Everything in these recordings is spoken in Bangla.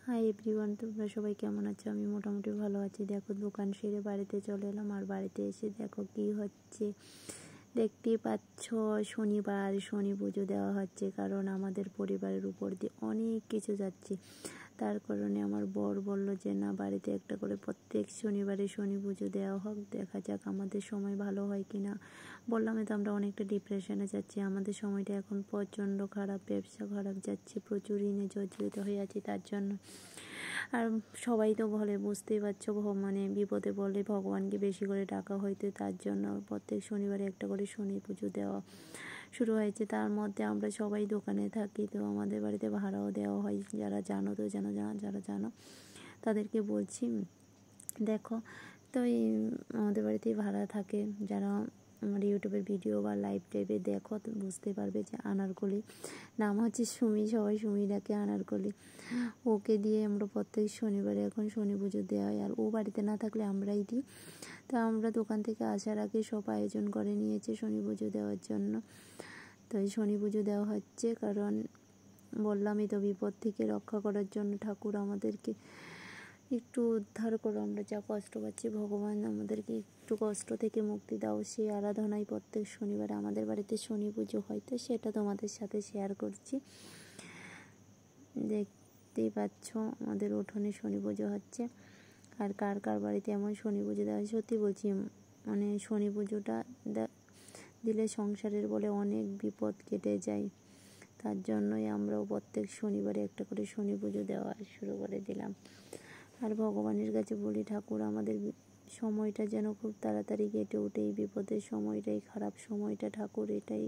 হাই এভরিওয়ান, তোমরা সবাই কেমন আছো? আমি মোটামুটি ভালো আছি। দেখো, দোকান সেরে বাড়িতে চলে এলাম, আর বাড়িতে এসে দেখো কি হচ্ছে। দেখতেই পাচ্ছ, শনিবার শনি পুজো দেওয়া হচ্ছে, কারণ আমাদের পরিবারের উপর দিয়ে অনেক কিছু যাচ্ছে। তার কারণে আমার বর বলল যে না, বাড়িতে একটা করে প্রত্যেক শনিবারে শনি পুজো দেওয়া হোক, দেখা যাক আমাদের সময় ভালো হয় কি না। বললামই তো, আমরা অনেকটা ডিপ্রেশনে যাচ্ছি। আমাদের সময়টা এখন প্রচণ্ড খারাপ, ব্যবসা খারাপ যাচ্ছে, প্রচুর ঋণে জর্জরিত হয়ে আছি। তার জন্য আর সবাই তো বলে, বুঝতেই পারছো, মানে বিপদে বললে ভগবানকে বেশি করে ডাকা হয়তো, তার জন্য প্রত্যেক শনিবারে একটা করে শনি পুজো দেওয়া শুরু হয়েছে। তার মধ্যে আমরা সবাই দোকানে থাকি, তো আমাদের বাড়িতে ভাড়াও দেওয়া হয়। যারা জানো তো জানো, যারা জানো তাদেরকে বলছি। দেখো, তো এই আমাদের বাড়িতেই ভাড়া থাকে। যারা আমার ইউটিউবের ভিডিও বা লাইভ টাইপে দেখো, তো বুঝতে পারবে যে আনারকলি নাম হচ্ছে সুমি, সবাই সুমি ডাকে, আনারকলি। ওকে দিয়ে আমরা প্রত্যেক শনিবারে এখন শনি পুজো দেওয়া হয়, আর ও বাড়িতে না থাকলে আমরাই দিই। তো আমরা দোকান থেকে আসার আগে সব আয়োজন করে নিয়েছে শনি পুজো দেওয়ার জন্য। তো এই শনি পুজো দেওয়া হচ্ছে, কারণ বললামই তো, বিপদ থেকে রক্ষা করার জন্য ঠাকুর আমাদেরকে একটু উদ্ধার করো। আমরা যা কষ্ট পাচ্ছি, ভগবান আমাদেরকে একটু কষ্ট থেকে মুক্তি দাও। সেই আরাধনায় প্রত্যেক শনিবারে আমাদের বাড়িতে শনি পুজো হয়, তো সেটা তোমাদের সাথে শেয়ার করছি। দেখতেই পাচ্ছ, আমাদের উঠোনে শনি পুজো হচ্ছে। আর কার কার বাড়িতে এমন শনি পুজো দেওয়া হয়, সত্যি বলছি, মানে শনি পুজোটা দিলে সংসারের বলে অনেক বিপদ কেটে যায়। তার জন্যই আমরাও প্রত্যেক শনিবারে একটা করে শনি পুজো দেওয়া শুরু করে দিলাম। আর ভগবানের কাছে বলি, ঠাকুর আমাদের সময়টা যেন খুব তাড়াতাড়ি কেটে ওঠে, এই বিপদের সময়টাই, খারাপ সময়টা। ঠাকুর, এটাই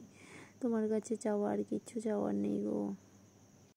তোমার কাছে চাওয়া, আর কিচ্ছু চাওয়ার নেই গো।